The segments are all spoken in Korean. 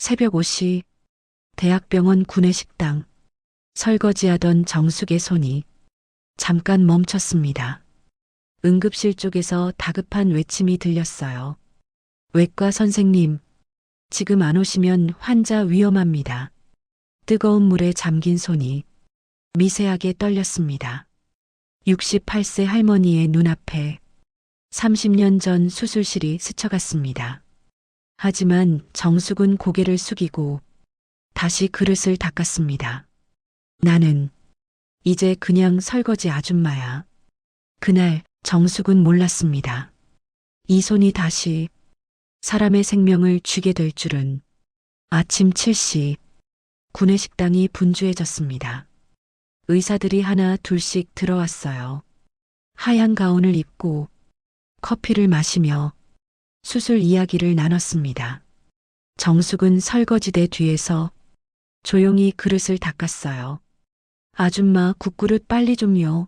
새벽 5시 대학병원 구내식당. 설거지하던 정숙의 손이 잠깐 멈췄습니다. 응급실 쪽에서 다급한 외침이 들렸어요. 외과 선생님, 지금 안 오시면 환자 위험합니다. 뜨거운 물에 잠긴 손이 미세하게 떨렸습니다. 68세 할머니의 눈앞에 30년 전 수술실이 스쳐갔습니다. 하지만 정숙은 고개를 숙이고 다시 그릇을 닦았습니다. 나는 이제 그냥 설거지 아줌마야. 그날 정숙은 몰랐습니다. 이 손이 다시 사람의 생명을 쥐게 될 줄은. 아침 7시 구내식당이 분주해졌습니다. 의사들이 하나 둘씩 들어왔어요. 하얀 가운을 입고 커피를 마시며 수술 이야기를 나눴습니다. 정숙은 설거지대 뒤에서 조용히 그릇을 닦았어요. 아줌마 국그릇 빨리 좀요.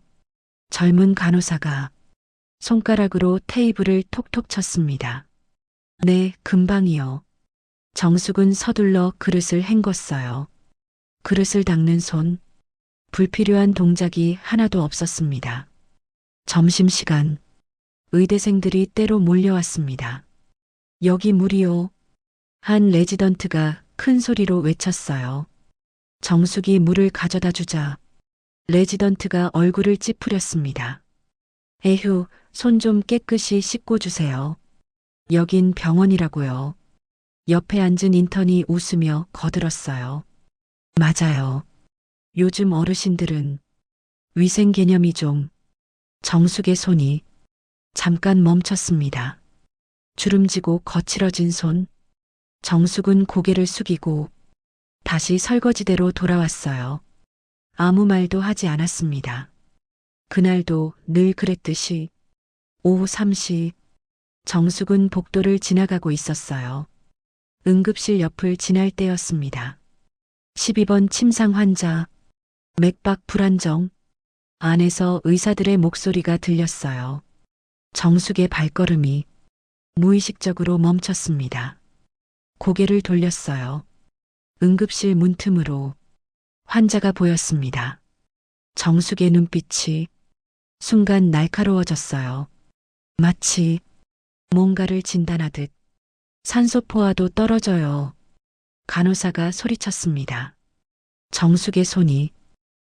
젊은 간호사가 손가락으로 테이블을 톡톡 쳤습니다. 네, 금방이요. 정숙은 서둘러 그릇을 헹궜어요. 그릇을 닦는 손, 불필요한 동작이 하나도 없었습니다. 점심시간, 의대생들이 때로 몰려왔습니다. 여기 물이요. 한 레지던트가 큰 소리로 외쳤어요. 정숙이 물을 가져다 주자 레지던트가 얼굴을 찌푸렸습니다. 에휴, 손 좀 깨끗이 씻고 주세요. 여긴 병원이라고요. 옆에 앉은 인턴이 웃으며 거들었어요. 맞아요. 요즘 어르신들은 위생 개념이 좀. 정숙의 손이 잠깐 멈췄습니다. 주름지고 거칠어진 손. 정숙은 고개를 숙이고 다시 설거지대로 돌아왔어요. 아무 말도 하지 않았습니다. 그날도 늘 그랬듯이 오후 3시 정숙은 복도를 지나가고 있었어요. 응급실 옆을 지날 때였습니다. 12번 침상 환자, 맥박 불안정. 안에서 의사들의 목소리가 들렸어요. 정숙의 발걸음이 무의식적으로 멈췄습니다. 고개를 돌렸어요. 응급실 문틈으로 환자가 보였습니다. 정숙의 눈빛이 순간 날카로워졌어요. 마치 뭔가를 진단하듯. 산소포화도 떨어져요. 간호사가 소리쳤습니다. 정숙의 손이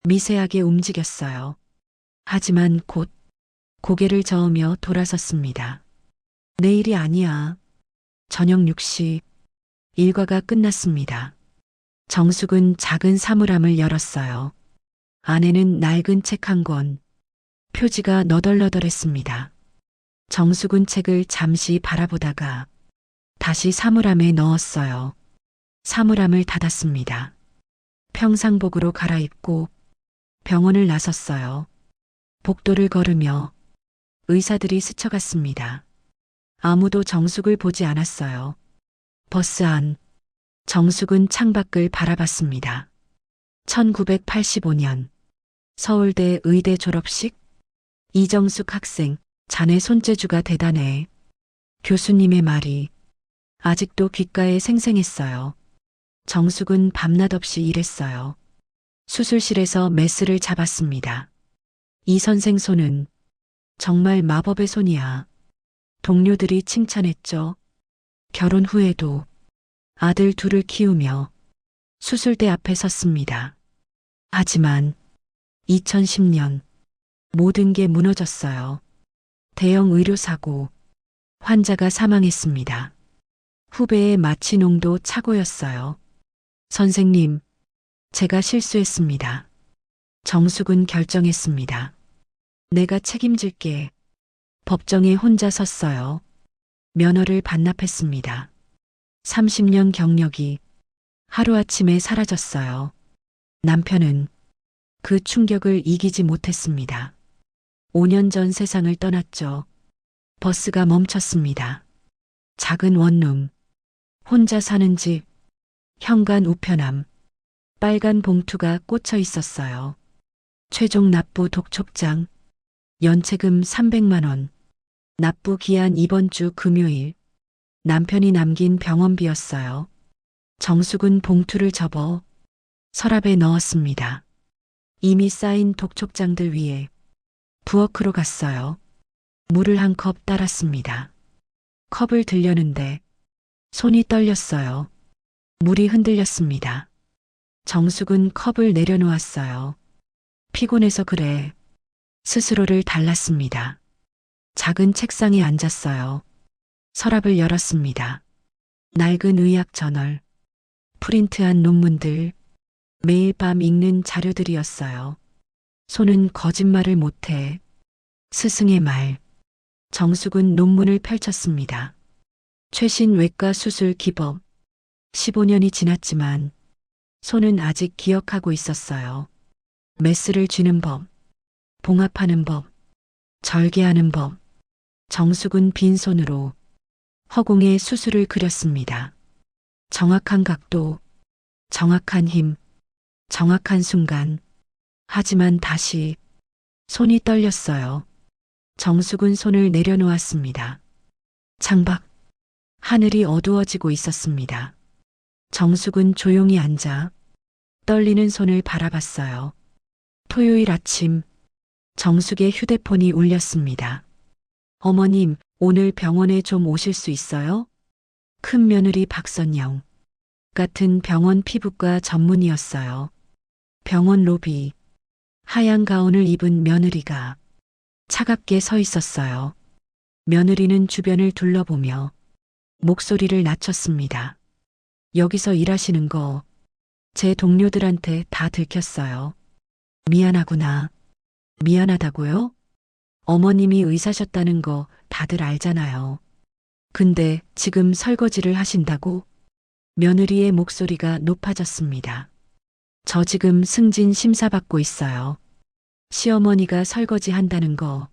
미세하게 움직였어요. 하지만 곧 고개를 저으며 돌아섰습니다. 내일이 아니야. 저녁 6시 일과가 끝났습니다. 정숙은 작은 사물함을 열었어요. 안에는 낡은 책 한 권, 표지가 너덜너덜했습니다. 정숙은 책을 잠시 바라보다가 다시 사물함에 넣었어요. 사물함을 닫았습니다. 평상복으로 갈아입고 병원을 나섰어요. 복도를 걸으며 의사들이 스쳐갔습니다. 아무도 정숙을 보지 않았어요. 버스 안, 정숙은 창밖을 바라봤습니다. 1985년 서울대 의대 졸업식. 이정숙 학생, 자네 손재주가 대단해. 교수님의 말이 아직도 귓가에 생생했어요. 정숙은 밤낮 없이 일했어요. 수술실에서 메스를 잡았습니다. 이 선생 손은 정말 마법의 손이야. 동료들이 칭찬했죠. 결혼 후에도 아들 둘을 키우며 수술대 앞에 섰습니다. 하지만 2010년 모든 게 무너졌어요. 대형 의료사고, 환자가 사망했습니다. 후배의 마취농도 착오였어요. 선생님, 제가 실수했습니다. 정숙은 결정했습니다. 내가 책임질게. 법정에 혼자 섰어요. 면허를 반납했습니다. 30년 경력이 하루아침에 사라졌어요. 남편은 그 충격을 이기지 못했습니다. 5년 전 세상을 떠났죠. 버스가 멈췄습니다. 작은 원룸, 혼자 사는 집, 현관 우편함, 빨간 봉투가 꽂혀 있었어요. 최종 납부 독촉장, 연체금 300만 원, 납부 기한 이번 주 금요일. 남편이 남긴 병원비였어요. 정숙은 봉투를 접어 서랍에 넣었습니다. 이미 쌓인 독촉장들 위에 부엌으로 갔어요. 물을 한 컵 따랐습니다. 컵을 들려는데 손이 떨렸어요. 물이 흔들렸습니다. 정숙은 컵을 내려놓았어요. 피곤해서 그래. 스스로를 달랐습니다. 작은 책상에 앉았어요. 서랍을 열었습니다. 낡은 의학 저널, 프린트한 논문들, 매일 밤 읽는 자료들이었어요. 손은 거짓말을 못해. 스승의 말. 정숙은 논문을 펼쳤습니다. 최신 외과 수술 기법. 15년이 지났지만 손은 아직 기억하고 있었어요. 메스를 쥐는 법, 봉합하는 법, 절개하는 법. 정숙은 빈손으로 허공에 수술을 그렸습니다. 정확한 각도, 정확한 힘, 정확한 순간. 하지만 다시 손이 떨렸어요. 정숙은 손을 내려놓았습니다. 창밖, 하늘이 어두워지고 있었습니다. 정숙은 조용히 앉아 떨리는 손을 바라봤어요. 토요일 아침, 정숙의 휴대폰이 울렸습니다. 어머님, 오늘 병원에 좀 오실 수 있어요? 큰 며느리 박선영. 같은 병원 피부과 전문의였어요. 병원 로비. 하얀 가운을 입은 며느리가 차갑게 서 있었어요. 며느리는 주변을 둘러보며 목소리를 낮췄습니다. 여기서 일하시는 거 제 동료들한테 다 들켰어요. 미안하구나. 미안하다고요? 어머님이 의사셨다는 거 다들 알잖아요. 근데 지금 설거지를 하신다고? 며느리의 목소리가 높아졌습니다. 저 지금 승진 심사 받고 있어요. 시어머니가 설거지 한다는 거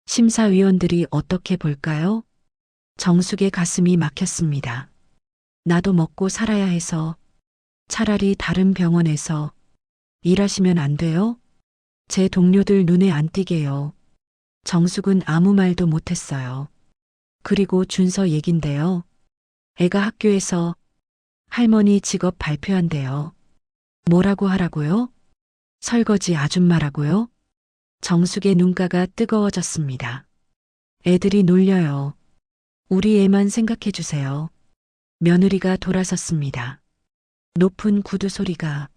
심사위원들이 어떻게 볼까요? 정숙의 가슴이 막혔습니다. 나도 먹고 살아야 해서 차라리 다른 병원에서 일하시면 안 돼요? 제 동료들 눈에 안 띄게요. 정숙은 아무 말도 못했어요. 그리고 준서 얘긴데요. 애가 학교에서 할머니 직업 발표한대요. 뭐라고 하라고요? 설거지 아줌마라고요? 정숙의 눈가가 뜨거워졌습니다. 애들이 놀려요. 우리 애만 생각해 주세요. 며느리가 돌아섰습니다. 높은 구두 소리가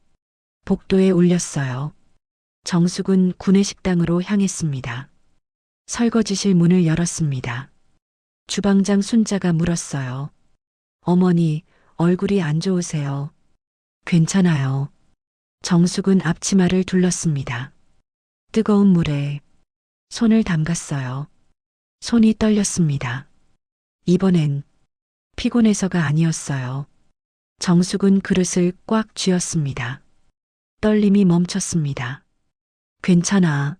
복도에 울렸어요. 정숙은 구내식당으로 향했습니다. 설거지실 문을 열었습니다. 주방장 순자가 물었어요. 어머니, 얼굴이 안 좋으세요. 괜찮아요. 정숙은 앞치마를 둘렀습니다. 뜨거운 물에 손을 담갔어요. 손이 떨렸습니다. 이번엔 피곤해서가 아니었어요. 정숙은 그릇을 꽉 쥐었습니다. 떨림이 멈췄습니다. 괜찮아.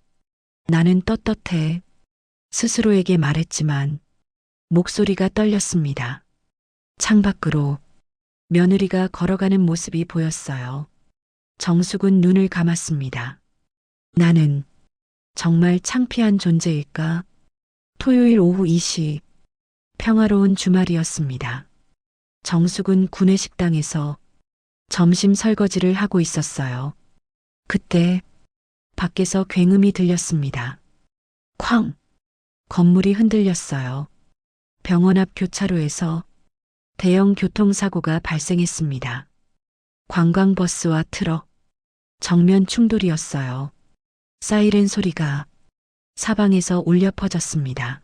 나는 떳떳해. 스스로에게 말했지만 목소리가 떨렸습니다. 창밖으로 며느리가 걸어가는 모습이 보였어요. 정숙은 눈을 감았습니다. 나는 정말 창피한 존재일까? 토요일 오후 2시, 평화로운 주말이었습니다. 정숙은 구내식당에서 점심 설거지를 하고 있었어요. 그때 밖에서 굉음이 들렸습니다. 쾅! 건물이 흔들렸어요. 병원 앞 교차로에서 대형 교통사고가 발생했습니다. 관광버스와 트럭, 정면 충돌이었어요. 사이렌 소리가 사방에서 울려 퍼졌습니다.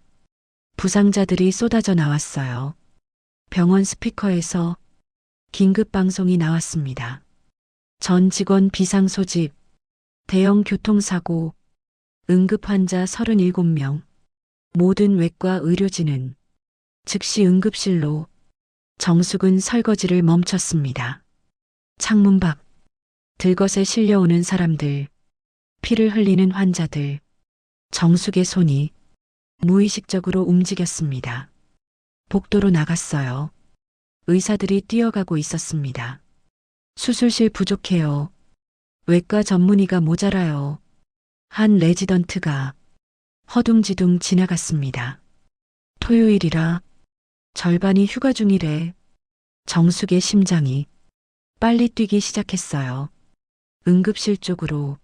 부상자들이 쏟아져 나왔어요. 병원 스피커에서 긴급 방송이 나왔습니다. 전 직원 비상 소집, 대형 교통사고, 응급 환자 37명, 모든 외과 의료진은 즉시 응급실로. 정숙은 설거지를 멈췄습니다. 창문 밖, 들것에 실려오는 사람들, 피를 흘리는 환자들, 정숙의 손이 무의식적으로 움직였습니다. 복도로 나갔어요. 의사들이 뛰어가고 있었습니다. 수술실 부족해요. 외과 전문의가 모자라요. 한 레지던트가 허둥지둥 지나갔습니다. 토요일이라 절반이 휴가 중이래. 정숙의 심장이 빨리 뛰기 시작했어요. 응급실 쪽으로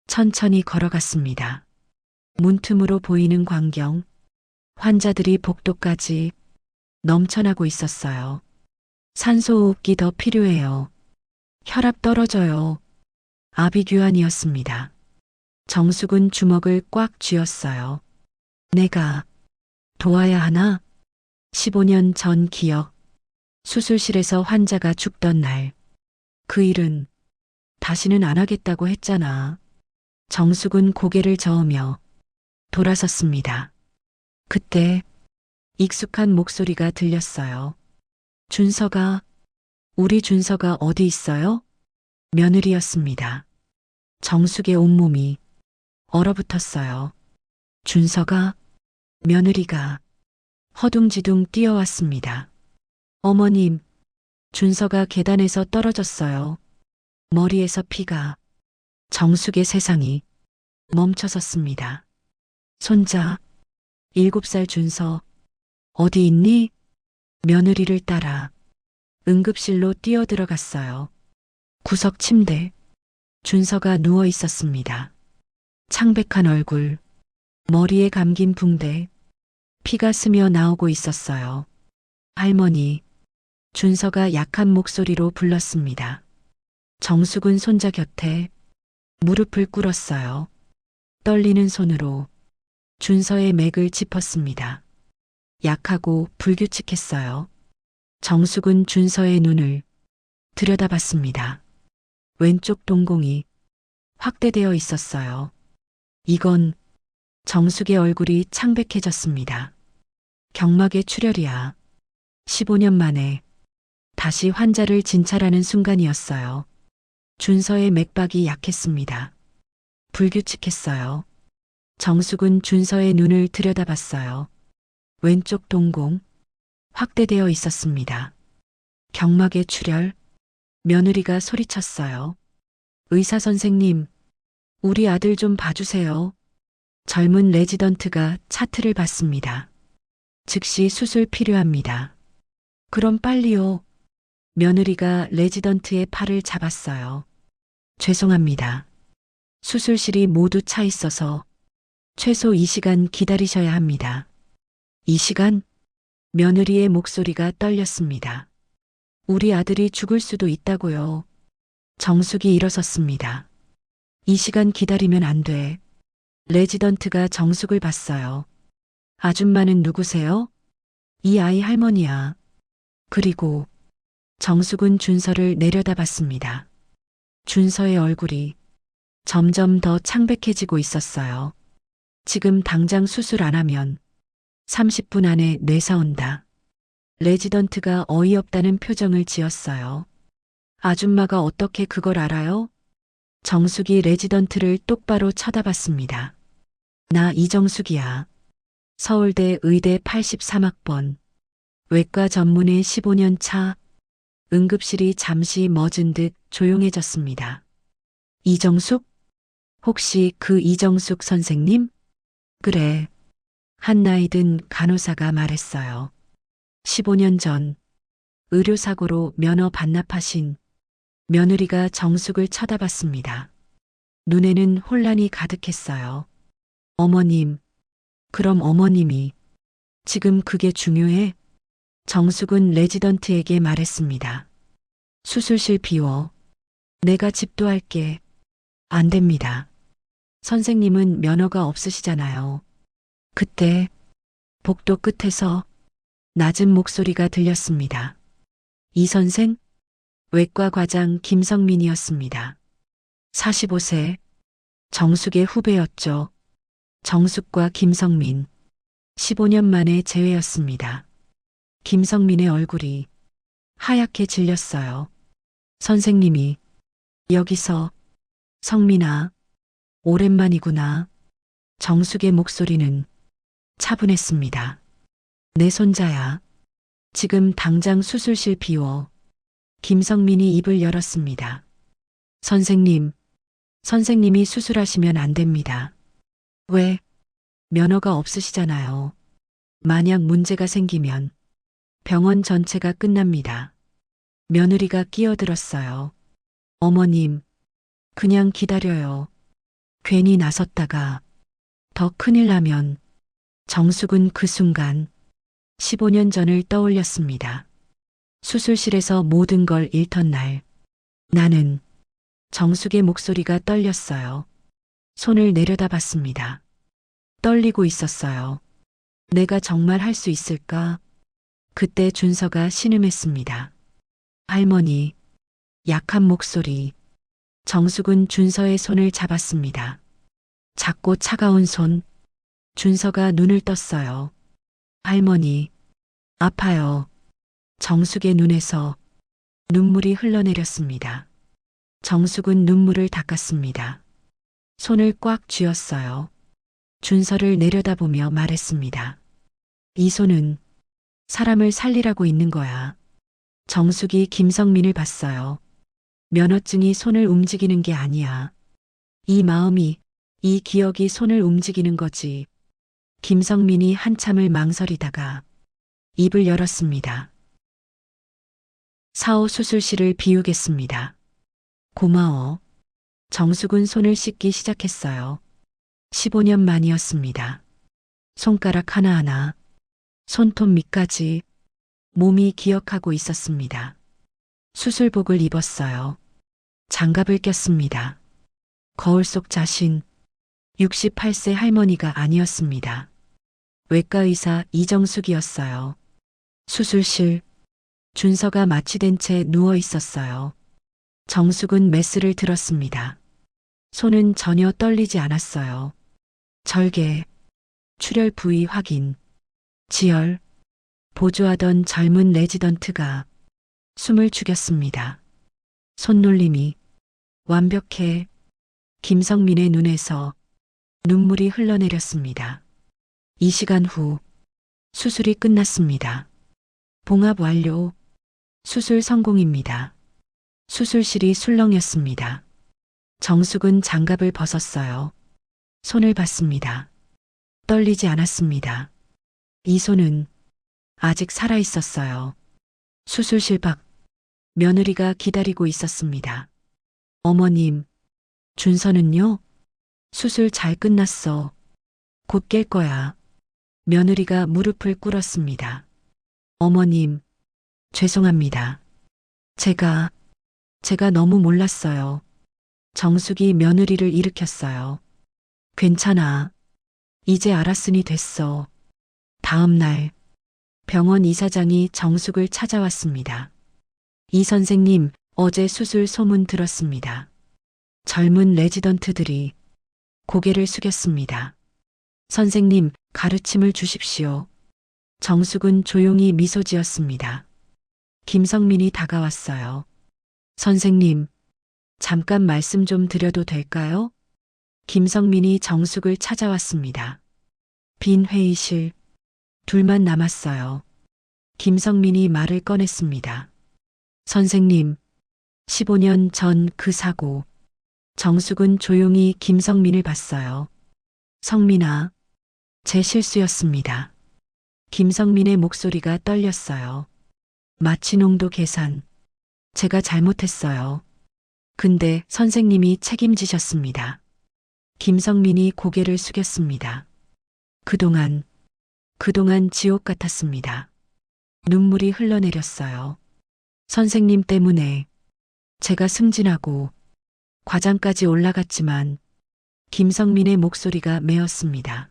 천천히 걸어갔습니다. 문틈으로 보이는 광경, 환자들이 복도까지 넘쳐나고 있었어요. 산소호흡기 더 필요해요. 혈압 떨어져요. 아비규환이었습니다. 정숙은 주먹을 꽉 쥐었어요. 내가 도와야 하나? 15년 전 기억. 수술실에서 환자가 죽던 날. 그 일은 다시는 안 하겠다고 했잖아. 정숙은 고개를 저으며 돌아섰습니다. 그때 익숙한 목소리가 들렸어요. 준서가, 우리 준서가 어디 있어요? 며느리였습니다. 정숙의 온몸이 얼어붙었어요. 준서가, 며느리가 허둥지둥 뛰어왔습니다. 어머님, 준서가 계단에서 떨어졌어요. 머리에서 피가. 정숙의 세상이 멈춰섰습니다. 손자, 7살 준서, 어디 있니? 며느리를 따라 응급실로 뛰어들어갔어요. 구석 침대, 준서가 누워 있었습니다. 창백한 얼굴, 머리에 감긴 붕대, 피가 스며 나오고 있었어요. 할머니, 준서가 약한 목소리로 불렀습니다. 정숙은 손자 곁에 무릎을 꿇었어요. 떨리는 손으로 준서의 맥을 짚었습니다. 약하고 불규칙했어요. 정숙은 준서의 눈을 들여다봤습니다. 왼쪽 동공이 확대되어 있었어요. 이건 정숙의 얼굴이 창백해졌습니다. 경막의 출혈이야. 15년 만에 다시 환자를 진찰하는 순간이었어요. 준서의 맥박이 약했습니다. 불규칙했어요. 정숙은 준서의 눈을 들여다봤어요. 왼쪽 동공 확대되어 있었습니다. 경막의 출혈, 며느리가 소리쳤어요. 의사 선생님, 우리 아들 좀 봐주세요. 젊은 레지던트가 차트를 봤습니다. 즉시 수술 필요합니다. 그럼 빨리요. 며느리가 레지던트의 팔을 잡았어요. 죄송합니다. 수술실이 모두 차 있어서 최소 2시간 기다리셔야 합니다. 2시간? 며느리의 목소리가 떨렸습니다. 우리 아들이 죽을 수도 있다고요. 정숙이 일어섰습니다. 2시간 기다리면 안 돼. 레지던트가 정숙을 봤어요. 아줌마는 누구세요? 이 아이 할머니야. 그리고 정숙은 준서를 내려다봤습니다. 준서의 얼굴이 점점 더 창백해지고 있었어요. 지금 당장 수술 안 하면 30분 안에 뇌사 온다. 레지던트가 어이없다는 표정을 지었어요. 아줌마가 어떻게 그걸 알아요? 정숙이 레지던트를 똑바로 쳐다봤습니다. 나 이정숙이야. 서울대 의대 83학번. 외과 전문의 15년 차. 응급실이 잠시 멎은 듯 조용해졌습니다. 이정숙? 혹시 그 이정숙 선생님? 그래. 한 나이 든 간호사가 말했어요. 15년 전 의료사고로 면허 반납하신 며느리가 정숙을 쳐다봤습니다. 눈에는 혼란이 가득했어요. 어머님, 그럼 어머님이 지금 그게 중요해? 정숙은 레지던트에게 말했습니다. 수술실 비워. 내가 집도할게. 안 됩니다. 선생님은 면허가 없으시잖아요. 그때 복도 끝에서 낮은 목소리가 들렸습니다. 이 선생? 외과 과장 김성민이었습니다. 45세. 정숙의 후배였죠. 정숙과 김성민. 15년 만에 재회였습니다. 김성민의 얼굴이 하얗게 질렸어요. 선생님이 여기서. 성민아, 오랜만이구나. 정숙의 목소리는 차분했습니다. 내 손자야. 지금 당장 수술실 비워. 김성민이 입을 열었습니다. 선생님, 선생님이 수술하시면 안 됩니다. 왜? 면허가 없으시잖아요. 만약 문제가 생기면 병원 전체가 끝납니다. 며느리가 끼어들었어요. 어머님, 그냥 기다려요. 괜히 나섰다가 더 큰일 나면. 정숙은 그 순간 15년 전을 떠올렸습니다. 수술실에서 모든 걸 잃던 날. 나는 정숙의 목소리가 떨렸어요. 손을 내려다봤습니다. 떨리고 있었어요. 내가 정말 할 수 있을까? 그때 준서가 신음했습니다. 할머니, 약한 목소리. 정숙은 준서의 손을 잡았습니다. 작고 차가운 손. 준서가 눈을 떴어요. 할머니, 아파요. 정숙의 눈에서 눈물이 흘러내렸습니다. 정숙은 눈물을 닦았습니다. 손을 꽉 쥐었어요. 준서를 내려다보며 말했습니다. 이 손은 사람을 살리라고 있는 거야. 정숙이 김성민을 봤어요. 면허증이 손을 움직이는 게 아니야. 이 마음이, 이 기억이 손을 움직이는 거지. 김성민이 한참을 망설이다가 입을 열었습니다. 4호 수술실을 비우겠습니다. 고마워. 정숙은 손을 씻기 시작했어요. 15년 만이었습니다. 손가락 하나하나, 손톱 밑까지 몸이 기억하고 있었습니다. 수술복을 입었어요. 장갑을 꼈습니다. 거울 속 자신, 68세 할머니가 아니었습니다. 외과의사 이정숙이었어요. 수술실, 준서가 마취된 채 누워 있었어요. 정숙은 메스를 들었습니다. 손은 전혀 떨리지 않았어요. 절개, 출혈 부위 확인, 지혈, 보조하던 젊은 레지던트가 숨을 죽였습니다. 손놀림이 완벽해. 김성민의 눈에서 눈물이 흘러내렸습니다. 이 시간 후 수술이 끝났습니다. 봉합 완료. 수술 성공입니다. 수술실이 술렁였습니다. 정숙은 장갑을 벗었어요. 손을 봤습니다. 떨리지 않았습니다. 이 손은 아직 살아 있었어요. 수술실 밖 며느리가 기다리고 있었습니다. 어머님, 준서는요? 수술 잘 끝났어. 곧 깰 거야. 며느리가 무릎을 꿇었습니다. 어머님, 죄송합니다. 제가 너무 몰랐어요. 정숙이 며느리를 일으켰어요. 괜찮아. 이제 알았으니 됐어. 다음 날 병원 이사장이 정숙을 찾아왔습니다. 이 선생님, 어제 수술 소문 들었습니다. 젊은 레지던트들이 고개를 숙였습니다. 선생님, 가르침을 주십시오. 정숙은 조용히 미소 지었습니다. 김성민이 다가왔어요. 선생님, 잠깐 말씀 좀 드려도 될까요? 김성민이 정숙을 찾아왔습니다. 빈 회의실, 둘만 남았어요. 김성민이 말을 꺼냈습니다. 선생님, 15년 전 그 사고. 정숙은 조용히 김성민을 봤어요. 성민아, 제 실수였습니다. 김성민의 목소리가 떨렸어요. 마취농도 계산. 제가 잘못했어요. 근데 선생님이 책임지셨습니다. 김성민이 고개를 숙였습니다. 그동안 지옥 같았습니다. 눈물이 흘러내렸어요. 선생님 때문에 제가 승진하고 과장까지 올라갔지만 김성민의 목소리가 메었습니다.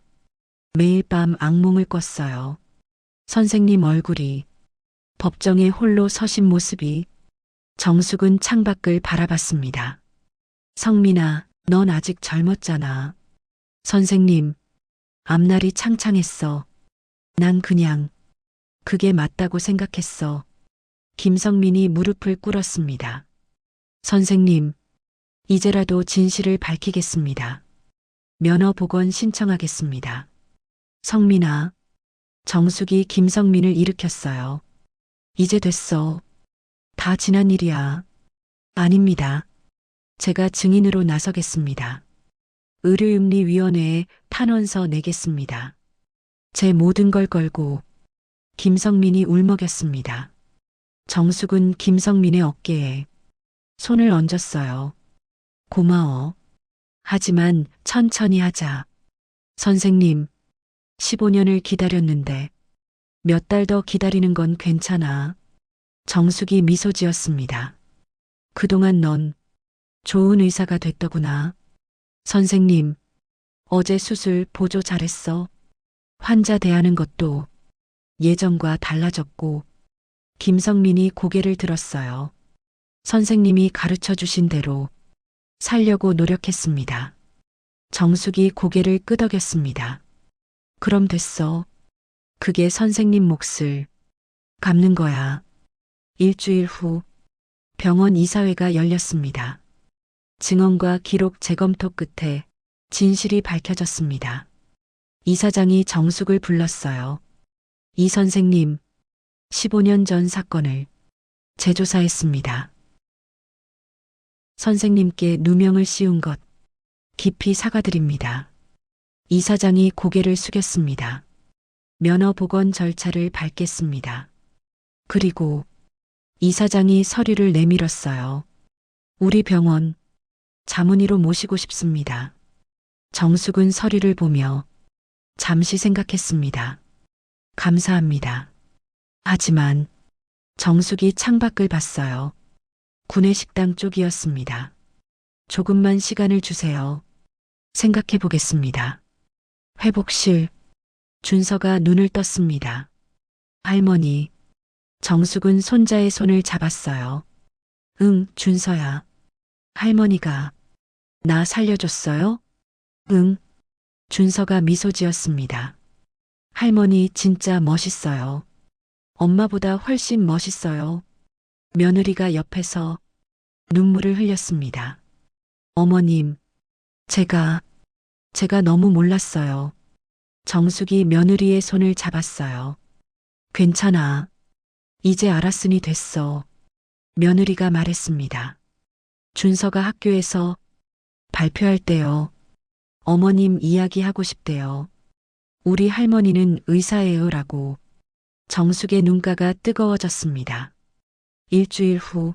매일 밤 악몽을 꿨어요. 선생님 얼굴이, 법정에 홀로 서신 모습이. 정숙은 창밖을 바라봤습니다. 성민아, 넌 아직 젊었잖아. 선생님, 앞날이 창창했어. 난 그냥 그게 맞다고 생각했어. 김성민이 무릎을 꿇었습니다. 선생님, 이제라도 진실을 밝히겠습니다. 면허 복원 신청하겠습니다. 성민아, 정숙이 김성민을 일으켰어요. 이제 됐어. 다 지난 일이야. 아닙니다. 제가 증인으로 나서겠습니다. 의료윤리위원회에 탄원서 내겠습니다. 제 모든 걸 걸고. 김성민이 울먹였습니다. 정숙은 김성민의 어깨에 손을 얹었어요. 고마워. 하지만 천천히 하자. 선생님, 15년을 기다렸는데 몇 달 더 기다리는 건 괜찮아. 정숙이 미소 지었습니다. 그동안 넌 좋은 의사가 됐더구나. 선생님, 어제 수술 보조 잘했어. 환자 대하는 것도 예전과 달라졌고, 김성민이 고개를 들었어요. 선생님이 가르쳐 주신 대로 살려고 노력했습니다. 정숙이 고개를 끄덕였습니다. 그럼 됐어. 그게 선생님 몫을 갚는 거야. 일주일 후 병원 이사회가 열렸습니다. 증언과 기록 재검토 끝에 진실이 밝혀졌습니다. 이사장이 정숙을 불렀어요. 이 선생님, 15년 전 사건을 재조사했습니다. 선생님께 누명을 씌운 것 깊이 사과드립니다. 이사장이 고개를 숙였습니다. 면허 복원 절차를 밟겠습니다. 그리고 이사장이 서류를 내밀었어요. 우리 병원 자문의로 모시고 싶습니다. 정숙은 서류를 보며 잠시 생각했습니다. 감사합니다. 하지만 정숙이 창밖을 봤어요. 구내식당 쪽이었습니다. 조금만 시간을 주세요. 생각해 보겠습니다. 회복실. 준서가 눈을 떴습니다. 할머니. 정숙은 손자의 손을 잡았어요. 응, 준서야. 할머니가 나 살려줬어요? 응. 준서가 미소 지었습니다. 할머니 진짜 멋있어요. 엄마보다 훨씬 멋있어요. 며느리가 옆에서 눈물을 흘렸습니다. 어머님, 제가 너무 몰랐어요. 정숙이 며느리의 손을 잡았어요. 괜찮아. 이제 알았으니 됐어. 며느리가 말했습니다. 준서가 학교에서 발표할 때요. 어머님 이야기하고 싶대요. 우리 할머니는 의사예요라고. 정숙의 눈가가 뜨거워졌습니다. 일주일 후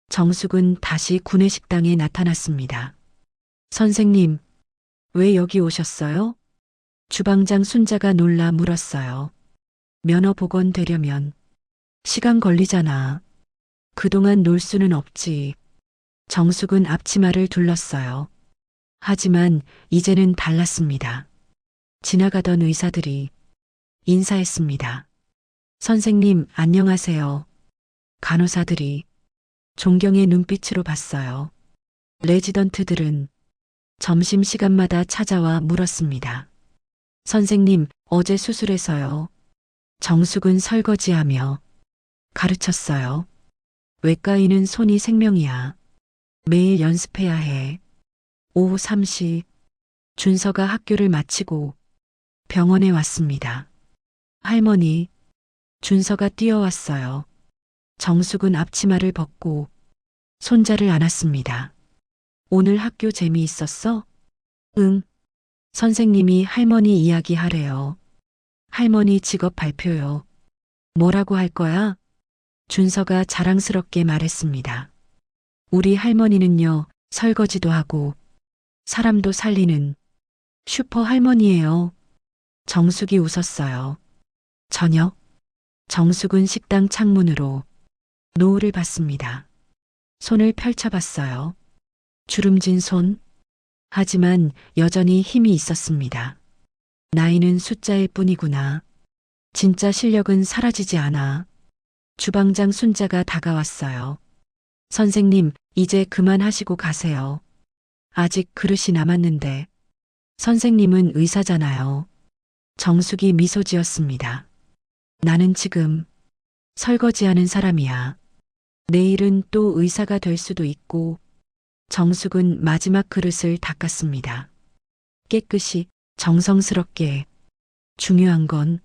정숙은 다시 구내식당에 나타났습니다. 선생님, 왜 여기 오셨어요? 주방장 순자가 놀라 물었어요. 면허 복원되려면 시간 걸리잖아. 그동안 놀 수는 없지. 정숙은 앞치마를 둘렀어요. 하지만 이제는 달랐습니다. 지나가던 의사들이 인사했습니다. 선생님, 안녕하세요. 간호사들이 존경의 눈빛으로 봤어요. 레지던트들은 점심시간마다 찾아와 물었습니다. 선생님, 어제 수술해서요. 정숙은 설거지하며 가르쳤어요. 외과의는 손이 생명이야. 매일 연습해야 해. 오후 3시 준서가 학교를 마치고 병원에 왔습니다. 할머니, 준서가 뛰어왔어요. 정숙은 앞치마를 벗고 손자를 안았습니다. 오늘 학교 재미있었어? 응. 선생님이 할머니 이야기하래요. 할머니 직업 발표요. 뭐라고 할 거야? 준서가 자랑스럽게 말했습니다. 우리 할머니는요, 설거지도 하고 사람도 살리는 슈퍼 할머니예요. 정숙이 웃었어요. 저녁, 정숙은 식당 창문으로 노을을 봤습니다. 손을 펼쳐봤어요. 주름진 손. 하지만 여전히 힘이 있었습니다. 나이는 숫자일 뿐이구나. 진짜 실력은 사라지지 않아. 주방장 순자가 다가왔어요. 선생님, 이제 그만하시고 가세요. 아직 그릇이 남았는데. 선생님은 의사잖아요. 정숙이 미소 지었습니다. 나는 지금 설거지하는 사람이야. 내일은 또 의사가 될 수도 있고. 정숙은 마지막 그릇을 닦았습니다. 깨끗이, 정성스럽게. 중요한 건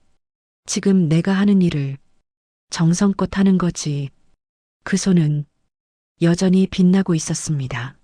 지금 내가 하는 일을 정성껏 하는 거지. 그 손은 여전히 빛나고 있었습니다.